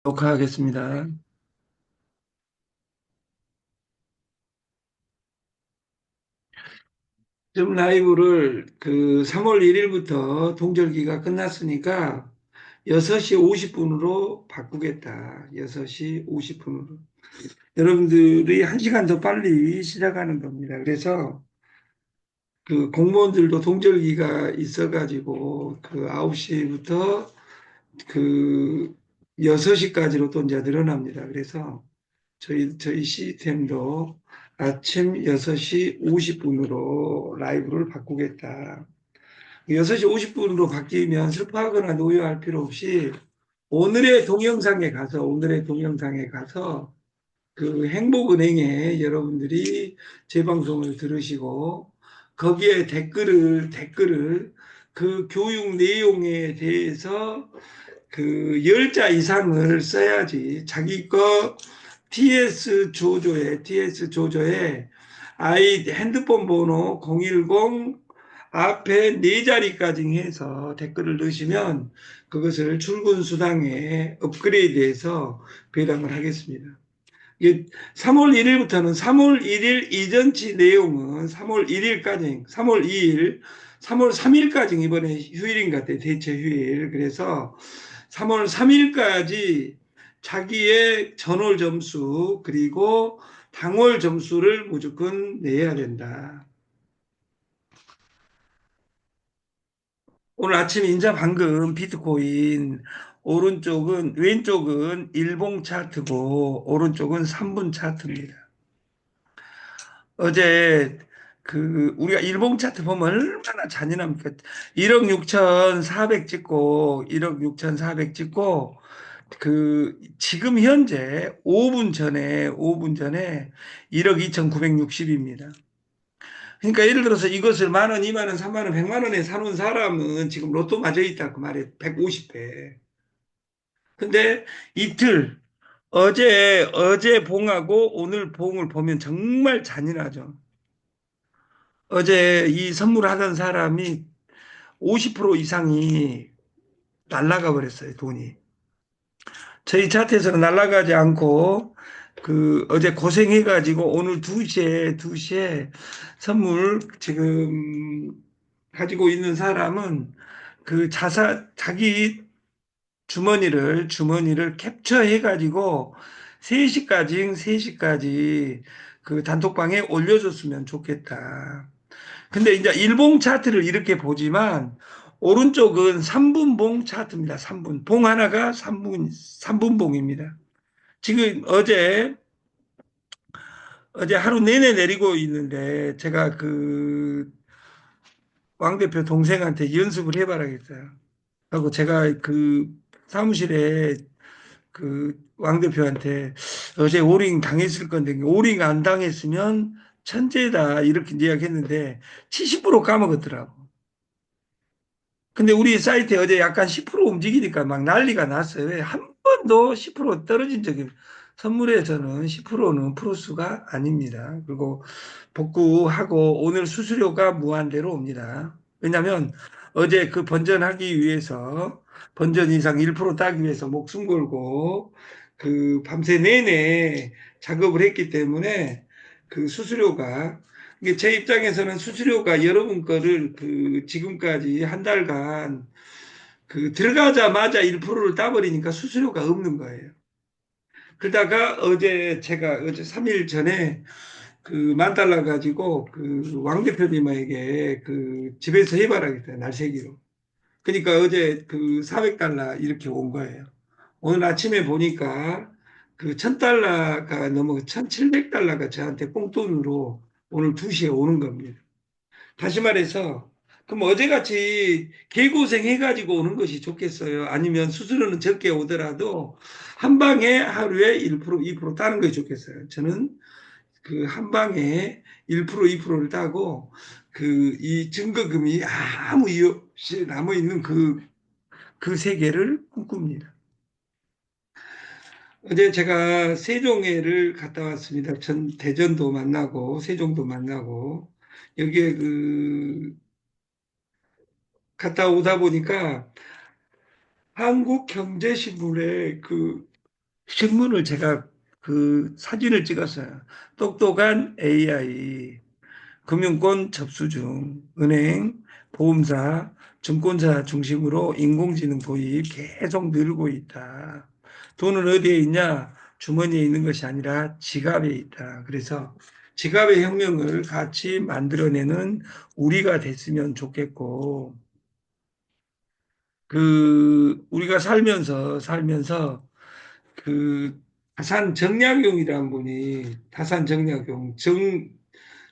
녹화하겠습니다. 지금 라이브를 3월 1일부터 동절기가 끝났으니까 6시 50분으로 바꾸겠다. 6시 50분으로. 여러분들이 1시간 더 빨리 시작하는 겁니다. 그래서 공무원들도 동절기가 있어가지고 9시부터 그 6시까지로 또 이제 늘어납니다. 그래서 저희 시스템도 아침 6시 50분으로 라이브를 바꾸겠다. 6시 50분으로 바뀌면 슬퍼하거나 노여할 필요 없이 오늘의 동영상에 가서 행복은행에 여러분들이 제 방송을 들으시고 거기에 댓글을 교육 내용에 대해서 10자 이상을 써야지 자기 거 TS 조조에 핸드폰 번호 010 앞에 네 자리까지 해서 댓글을 넣으시면 그것을 출근 수당에 업그레이드해서 배당을 하겠습니다. 이게 3월 1일부터는 3월 1일 이전치 내용은 3월 1일까지, 3월 2일, 3월 3일까지 이번에 휴일인 것 같아요. 대체 휴일. 그래서 3월 3일까지 자기의 전월 점수 그리고 당월 점수를 무조건 내야 된다. 오늘 아침 인자 방금 비트코인 왼쪽은 일봉 차트고 오른쪽은 3분 차트입니다. 어제 우리가 일봉 차트 보면 얼마나 잔인합니까? 1억 6,400 찍고 1억 6,400 찍고 지금 현재 5분 전에 1억 2,960입니다. 그러니까 예를 들어서 이것을 만 원, 2만 원, 3만 원, 100만 원에 사는 사람은 지금 로또 맞아 있다 그 말이에요. 150배. 근데 이틀 어제 봉하고 오늘 봉을 보면 정말 잔인하죠. 어제 이 선물하던 사람이 50% 이상이 날라가 버렸어요, 돈이. 저희 차트에서는 날라가지 않고 어제 고생해가지고 오늘 2시에 선물 지금 가지고 있는 사람은 자기 주머니를 캡처해가지고 3시까지 단톡방에 올려줬으면 좋겠다. 근데 이제 일봉 차트를 이렇게 보지만 오른쪽은 3분봉 차트입니다. 3분. 봉 하나가 3분봉입니다. 지금 어제 하루 내내 내리고 있는데 제가 왕 대표 동생한테 연습을 해봐라겠어요. 하고 제가 사무실에 왕 대표한테 어제 오링 당했을 건데 오링 안 당했으면 천재다 이렇게 이야기했는데 70% 까먹었더라고. 근데 우리 사이트에 어제 약간 10% 움직이니까 막 난리가 났어요. 왜? 한 번도 10% 떨어진 적이 선물에서는 10%는 프로수가 아닙니다. 그리고 복구하고 오늘 수수료가 무한대로 옵니다. 왜냐하면 어제 번전하기 위해서 번전 이상 1% 따기 위해서 목숨 걸고 밤새 내내 작업을 했기 때문에 수수료가 이게 제 입장에서는 수수료가 여러분 거를 지금까지 한 달간 들어가자마자 1%를 따버리니까 수수료가 없는 거예요. 그러다가 제가 어제 3일 전에 10,000달러 가지고 왕 대표님에게 집에서 해봐라 그랬어요. 날세기로. 그러니까 어제 400달러 이렇게 온 거예요. 오늘 아침에 보니까 1,000달러가 넘어 1,700달러가 저한테 꽁돈으로 오늘 2시에 오는 겁니다. 다시 말해서 그럼 어제같이 개고생 해가지고 오는 것이 좋겠어요? 아니면 수수료는 적게 오더라도 한 방에 하루에 1%, 2% 따는 것이 좋겠어요? 저는 한 방에 1%, 2%를 따고 이 증거금이 아무 이유 없이 남아있는 그 세계를 꿈꿉니다. 어제 제가 세종에를 갔다 왔습니다. 대전도 만나고 세종도 만나고 여기에 갔다 오다 보니까 한국경제신문에 신문을 제가 그 사진을 찍었어요. 똑똑한 AI, 금융권 접수 중, 은행, 보험사, 증권사 중심으로 인공지능 도입 계속 늘고 있다. 돈은 어디에 있냐? 주머니에 있는 것이 아니라 지갑에 있다. 그래서 지갑의 혁명을 같이 만들어내는 우리가 됐으면 좋겠고, 우리가 살면서 그 다산 정약용이라는 분이 다산 정약용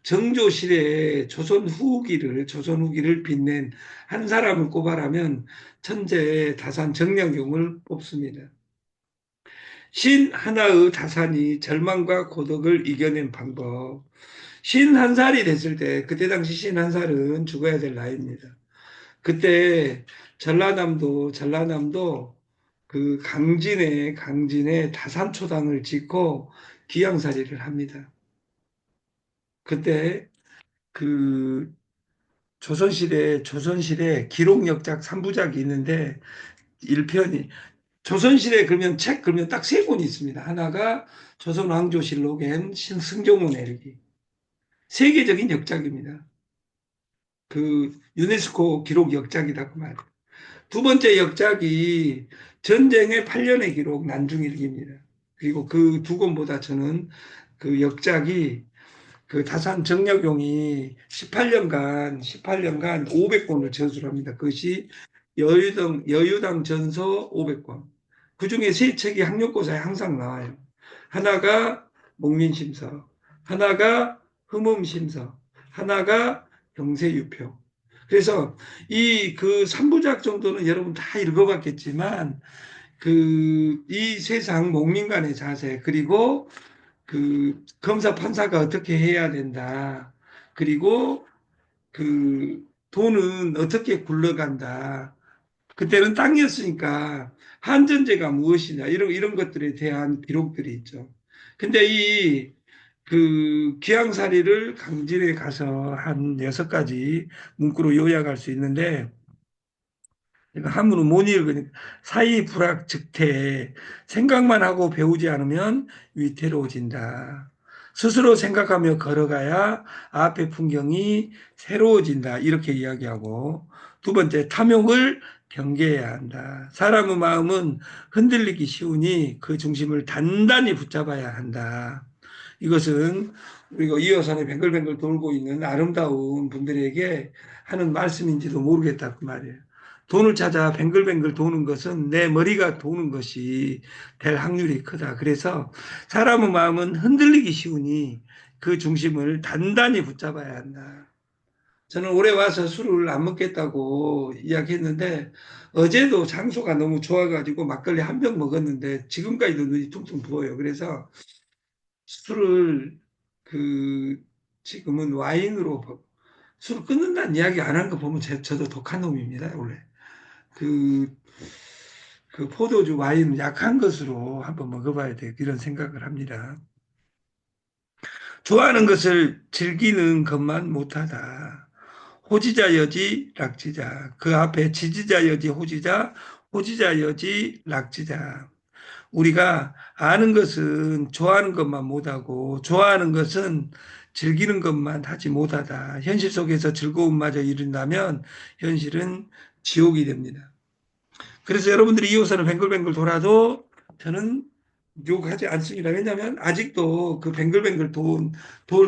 정조실에 조선 후기를 빛낸 한 사람을 꼽아라면 천재 다산 정약용을 뽑습니다. 신 하나의 다산이 절망과 고독을 이겨낸 방법. 신 한 살이 됐을 때, 그때 당시 신 한 살은 죽어야 될 나이입니다. 그때 전라남도 그 강진에 다산초당을 짓고 귀양살이를 합니다. 그때 그 조선시대 기록역작 3부작이 있는데 1편이 조선시대 그러면 책 그러면 딱 세 권이 있습니다. 하나가 조선왕조실록엔 승정원 내리기. 세계적인 역작입니다. 그 유네스코 기록 역작이다 그 말. 두 번째 역작이 전쟁의 8년의 기록 난중일기입니다. 그리고 그 두 권보다 저는 그 역작이 그 다산 정약용이 18년간 500권을 저술을 합니다. 그것이 여유당 전서 500권. 그 중에 세 책이 학력고사에 항상 나와요. 하나가 목민심서, 하나가 흠음심서, 하나가 경세유표. 그래서 이 그 3부작 정도는 여러분 다 읽어봤겠지만 이 세상 목민간의 자세 그리고 그 검사 판사가 어떻게 해야 된다. 그리고 그 돈은 어떻게 굴러간다. 그때는 땅이었으니까 한전제가 무엇이냐 이런 것들에 대한 기록들이 있죠. 근데 그 귀양살이를 강진에 가서 한 6가지 문구로 요약할 수 있는데 한문은 못 읽으니까 사이불확즉퇴 생각만 하고 배우지 않으면 위태로워진다. 스스로 생각하며 걸어가야 앞의 풍경이 새로워진다. 이렇게 이야기하고 두 번째 탐욕을 경계해야 한다. 사람의 마음은 흔들리기 쉬우니 그 중심을 단단히 붙잡아야 한다. 이것은 우리가 이어산에 뱅글뱅글 돌고 있는 아름다운 분들에게 하는 말씀인지도 모르겠다 그 말이에요. 돈을 찾아 뱅글뱅글 도는 것은 내 머리가 도는 것이 될 확률이 크다. 그래서 사람의 마음은 흔들리기 쉬우니 그 중심을 단단히 붙잡아야 한다. 저는 올해 와서 술을 안 먹겠다고 이야기했는데 어제도 장소가 너무 좋아가지고 막걸리 한 병 먹었는데 지금까지도 눈이 퉁퉁 부어요. 그래서 술을 그 지금은 와인으로 술을 끊는다는 이야기 안 한 거 보면 저도 독한 놈입니다. 원래. 그, 그 포도주 와인 약한 것으로 한번 먹어봐야 돼. 이런 생각을 합니다. 좋아하는 것을 즐기는 것만 못하다. 호지자 여지 락지자. 그 앞에 지지자 여지 호지자, 호지자 여지 락지자. 우리가 아는 것은 좋아하는 것만 못하고 좋아하는 것은 즐기는 것만 하지 못하다. 현실 속에서 즐거움마저 이룬다면 현실은 지옥이 됩니다. 그래서 여러분들이 이호선을 뱅글뱅글 돌아도 저는 욕하지 않습니다. 왜냐하면 아직도 그 뱅글뱅글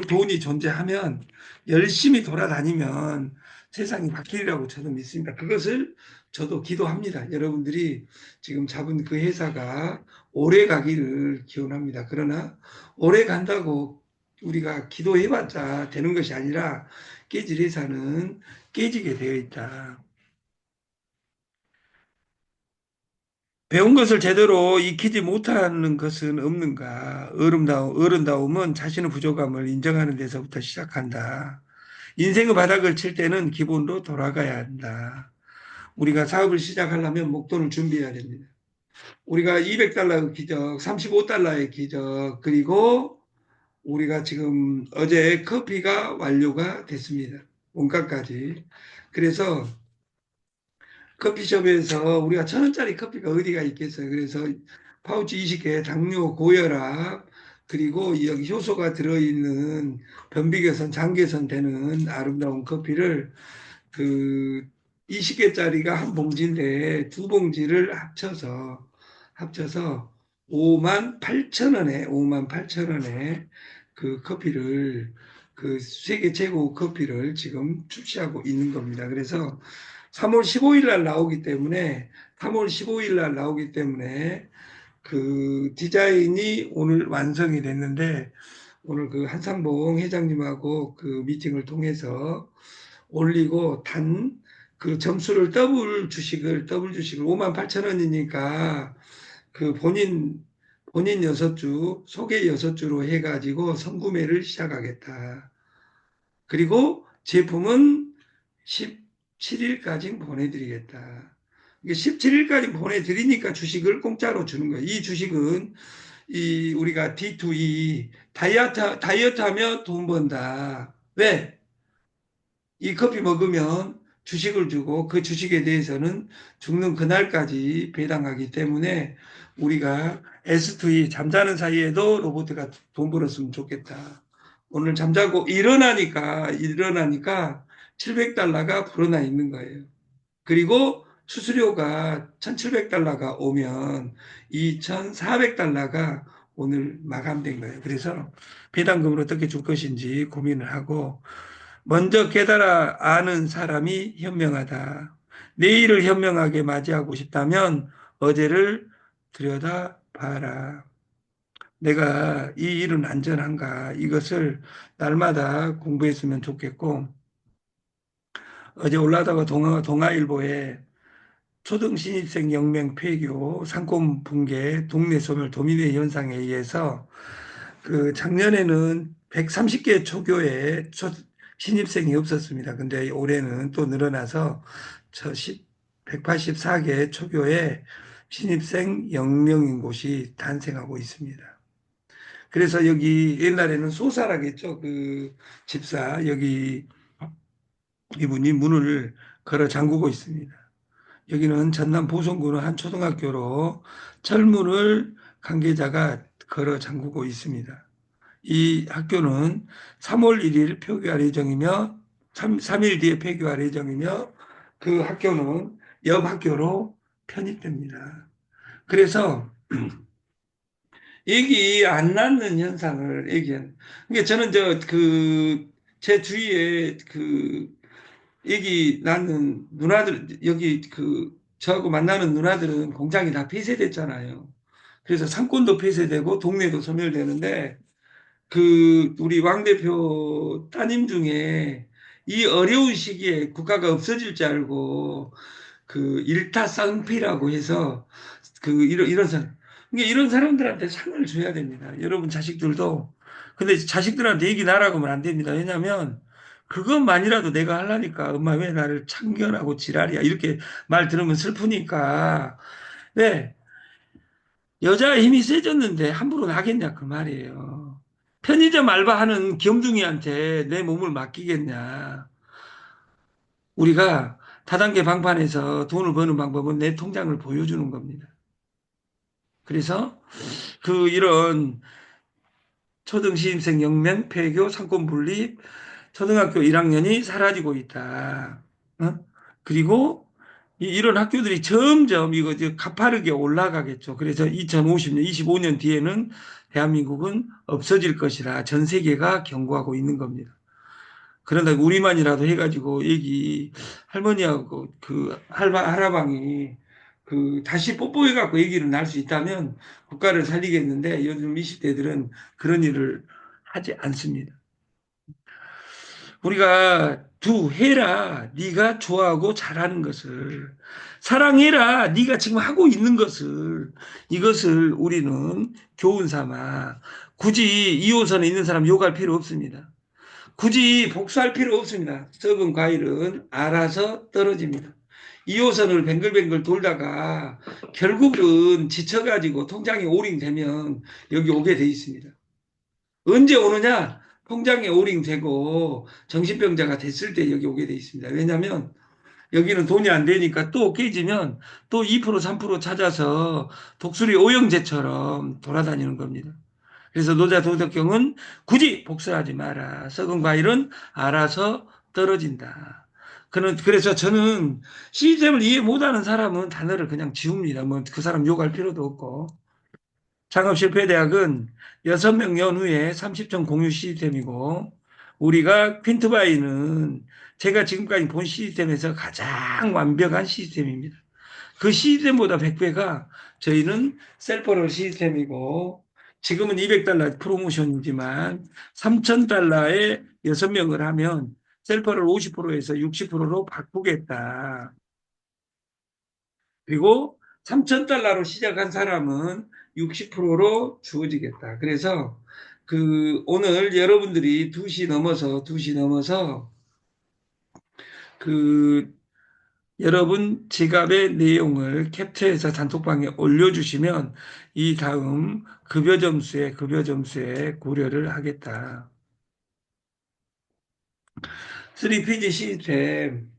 돈이 존재하면 열심히 돌아다니면 세상이 바뀌리라고 저는 믿습니다. 그것을 저도 기도합니다. 여러분들이 지금 잡은 그 회사가 오래 가기를 기원합니다. 그러나 오래 간다고 우리가 기도해봤자 되는 것이 아니라 깨질 회사는 깨지게 되어 있다. 배운 것을 제대로 익히지 못하는 것은 없는가? 어른다움은 자신의 부족함을 인정하는 데서부터 시작한다. 인생의 바닥을 칠 때는 기본으로 돌아가야 한다. 우리가 사업을 시작하려면 목돈을 준비해야 됩니다. 우리가 200달러의 기적, 35달러의 기적, 그리고 우리가 지금 어제 커피가 완료가 됐습니다. 원가까지. 그래서 커피숍에서 우리가 1,000원짜리 커피가 어디가 있겠어요. 그래서 파우치 20개, 당뇨, 고혈압, 그리고 여기 효소가 들어있는 변비개선, 장개선 되는 아름다운 커피를 그 20개짜리가 한 봉지인데 두 봉지를 합쳐서 5만 8천 원에 5만 8천 원에 그 커피를 그 세계 최고 커피를 지금 출시하고 있는 겁니다. 그래서 3월 15일 날 나오기 때문에 3월 15일 날 나오기 때문에 그 디자인이 오늘 완성이 됐는데 오늘 그 한상봉 회장님하고 그 미팅을 통해서 올리고 단 그 점수를 더블 주식을 5만 8천 원이니까 그 본인 6주, 소개 6주로 해가지고 선구매를 시작하겠다. 그리고 제품은 17일까지 보내드리겠다. 이게 17일까지 보내드리니까 주식을 공짜로 주는 거예요. 이 주식은 이 우리가 D2E 다이어트 하면 돈 번다. 왜? 이 커피 먹으면 주식을 주고 그 주식에 대해서는 죽는 그날까지 배당하기 때문에 우리가 S2E 잠자는 사이에도 로봇가 돈 벌었으면 좋겠다. 오늘 잠자고 일어나니까 700달러가 불어나 있는 거예요. 그리고 수수료가 1,700달러가 오면 2,400달러가 오늘 마감된 거예요. 그래서 배당금을 어떻게 줄 것인지 고민을 하고 먼저 깨달아 아는 사람이 현명하다. 내일을 현명하게 맞이하고 싶다면 어제를 들여다 봐라. 내가 이 일은 안전한가? 이것을 날마다 공부했으면 좋겠고, 어제 올라다가 동아일보에 초등 신입생 영명 폐교, 상권 붕괴, 동네 소멸, 도민의 현상에 의해서 그 작년에는 130개 초교에 신입생이 없었습니다. 근데 올해는 또 늘어나서 184개 초교에 신입생 0명인 곳이 탄생하고 있습니다. 그래서 여기 옛날에는 소사라겠죠. 그 집사 여기 이분이 문을 걸어 잠그고 있습니다. 여기는 전남 보성군의 한 초등학교로 철문을 관계자가 걸어 잠그고 있습니다. 이 학교는 3월 1일 폐교할 예정이며 3일 뒤에 폐교할 예정이며 그 학교는 옆 학교로 편입됩니다. 그래서 애기 안 낳는 현상을 얘기한. 그러니까 저는 제 주위에 그 애기 낳는 누나들 여기 저하고 만나는 누나들은 공장이 다 폐쇄됐잖아요. 그래서 상권도 폐쇄되고 동네도 소멸되는데 우리 왕 대표 따님 중에 이 어려운 시기에 국가가 없어질 줄 알고 일타쌍피라고 해서 이런 사람. 그러니까 이런 사람들한테 상을 줘야 됩니다. 여러분 자식들도. 근데 자식들한테 얘기 나라고 하면 안 됩니다. 왜냐면 그것만이라도 내가 하려니까 엄마 왜 나를 참견하고 지랄이야. 이렇게 말 들으면 슬프니까. 네. 여자의 힘이 세졌는데 함부로 나겠냐 그 말이에요. 편의점 알바하는 겸둥이한테 내 몸을 맡기겠냐. 우리가 다단계 방판에서 돈을 버는 방법은 내 통장을 보여주는 겁니다. 그래서 이런 초등 신입생 영명 폐교 상권 분립 초등학교 1학년이 사라지고 있다. 어? 그리고 이런 학교들이 점점 이거 이제 가파르게 올라가겠죠. 그래서 2050년, 25년 뒤에는 대한민국은 없어질 것이라 전 세계가 경고하고 있는 겁니다. 그런다 우리만이라도 해가지고 애기 할머니하고 할아방이 다시 뽀뽀해갖고 애기를 낳을 수 있다면 국가를 살리겠는데 요즘 20대들은 그런 일을 하지 않습니다. 우리가 해라. 네가 좋아하고 잘하는 것을. 사랑해라. 네가 지금 하고 있는 것을. 이것을 우리는 교훈 삼아 굳이 2호선에 있는 사람 욕할 필요 없습니다. 굳이 복수할 필요 없습니다. 썩은 과일은 알아서 떨어집니다. 2호선을 뱅글뱅글 돌다가 결국은 지쳐가지고 통장이 오링되면 여기 오게 돼 있습니다. 언제 오느냐? 통장에 오링되고 정신병자가 됐을 때 여기 오게 돼 있습니다. 왜냐하면 여기는 돈이 안 되니까 또 깨지면 또 2% 3% 찾아서 독수리 오형제처럼 돌아다니는 겁니다. 그래서 노자 도덕경은 굳이 복사하지 마라. 썩은 과일은 알아서 떨어진다. 그래서 저는 시스템을 이해 못하는 사람은 단어를 그냥 지웁니다. 뭐 그 사람 욕할 필요도 없고. 창업실패대학은 6명 연후에 30점 공유 시스템이고, 우리가 퀸트바이는 제가 지금까지 본 시스템에서 가장 완벽한 시스템입니다. 그 시스템보다 100배가 저희는 셀퍼럴 시스템이고, 지금은 200달러 프로모션이지만 3,000달러에 6명을 하면 셀퍼럴 50%에서 60%로 바꾸겠다. 그리고 3,000달러로 시작한 사람은 60%로 주어지겠다. 그래서 오늘 여러분들이 2시 넘어서 그 여러분 지갑의 내용을 캡처해서 단톡방에 올려주시면 이 다음 급여 점수에 고려를 하겠다. 3PG 시스템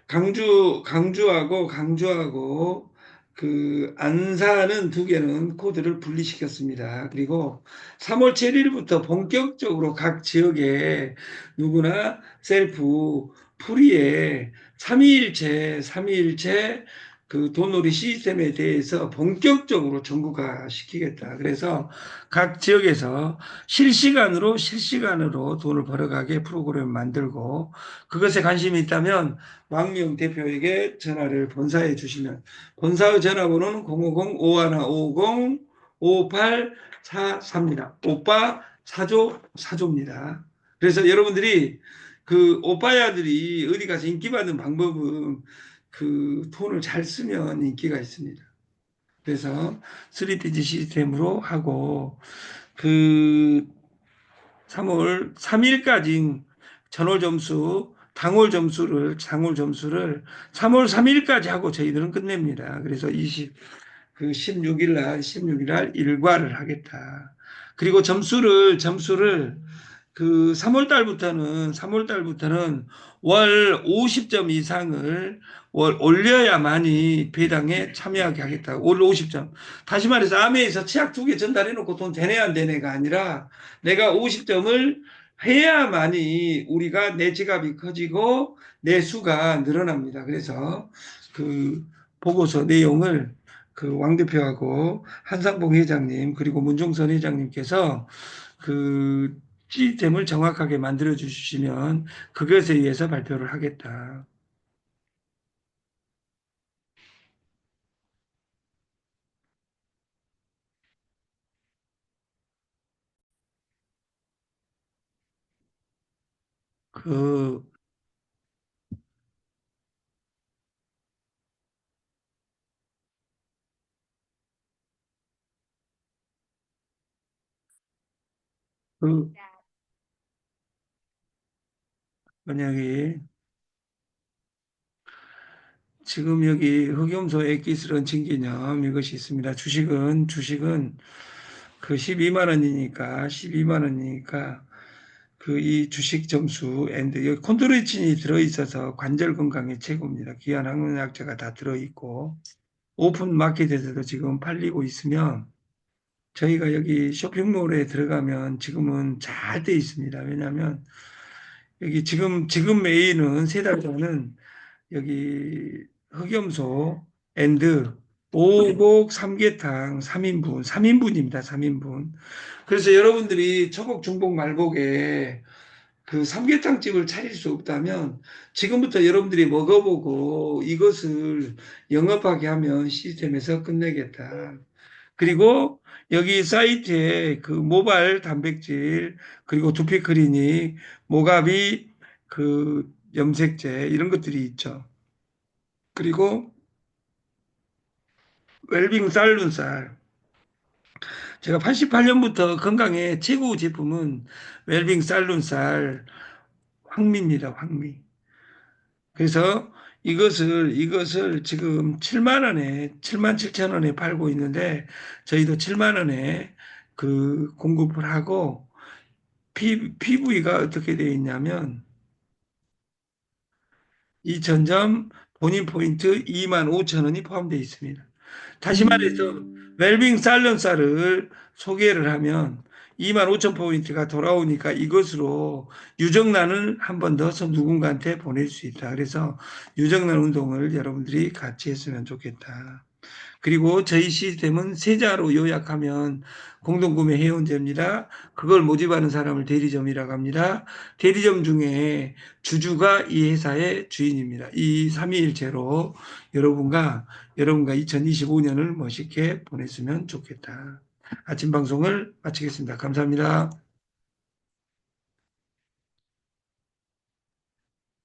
강주하고 안사는 두 개는 코드를 분리시켰습니다. 그리고 3월 7일부터 본격적으로 각 지역에 누구나 셀프 프리에 삼위일체 그 돈놀이 시스템에 대해서 본격적으로 전국화 시키겠다. 그래서 각 지역에서 실시간으로 돈을 벌어가게 프로그램을 만들고, 그것에 관심이 있다면 왕명 대표에게 전화를 본사에 주시면, 본사의 전화번호는 050-5550-5844입니다. 오빠 사조입니다. 그래서 여러분들이 그 오빠야들이 어디 가서 인기 받는 방법은 그 톤을 잘 쓰면 인기가 있습니다. 그래서 3PG 시스템으로 하고, 그 3월 3일까지 전월 점수, 장월 점수를 3월 3일까지 하고 저희들은 끝냅니다. 그래서 16일 날 일과를 하겠다. 그리고 점수를 3월 달부터는 월 50점 이상을 올려야만이 배당에 참여하게 하겠다. 월 50점. 다시 말해서 아메에서 치약 2개 전달해 놓고 돈 되네 안 되네가 아니라 내가 50점을 해야만이 우리가 내 지갑이 커지고 내 수가 늘어납니다. 그래서 그 보고서 내용을 왕 대표하고 한상봉 회장님 그리고 문종선 회장님께서 그 시스템을 정확하게 만들어 주시면 그것에 의해서 발표를 하겠다. 그, 그 만약에 지금 여기 흑염소 액기스 런칭 기념 이것이 있습니다. 주식은 그 12만 원이니까 그 이 주식 점수 앤드 여기 콘드로이친이 들어있어서 관절 건강에 최고입니다. 귀한 항문약재가 다 들어있고 오픈 마켓에서도 지금 팔리고 있으면 저희가 여기 쇼핑몰에 들어가면 지금은 잘 돼 있습니다. 왜냐하면 여기 지금 메인은 3달 전은 여기 흑염소 앤드 오곡 삼계탕 3인분입니다. 3인분. 그래서 여러분들이 초복, 중복, 말복에 그 삼계탕집을 차릴 수 없다면 지금부터 여러분들이 먹어보고 이것을 영업하게 하면 시스템에서 끝내겠다. 그리고 여기 사이트에 그 모발 단백질 그리고 두피 클리닉, 모가비 염색제 이런 것들이 있죠. 그리고 웰빙 쌀눈쌀. 제가 88년부터 건강에 최고 제품은 웰빙 쌀눈쌀 황미입니다. 황미. 그래서 이것을 지금 7만 원에, 7만 7천 원에 팔고 있는데 저희도 7만 원에 공급을 하고 PV가 어떻게 되어 있냐면 2000점, 본인 포인트 25,000원이 포함되어 있습니다. 다시 말해서 음, 웰빙 살런사를 소개를 하면 25,000 포인트가 돌아오니까 이것으로 유정란을 한 번 넣어서 누군가한테 보낼 수 있다. 그래서 유정란 운동을 여러분들이 같이 했으면 좋겠다. 그리고 저희 시스템은 세자로 요약하면 공동구매 회원제입니다. 그걸 모집하는 사람을 대리점이라고 합니다. 대리점 중에 주주가 이 회사의 주인입니다. 이 삼위일체로 여러분과 2025년을 멋있게 보냈으면 좋겠다. 아침 방송을 마치겠습니다. 감사합니다.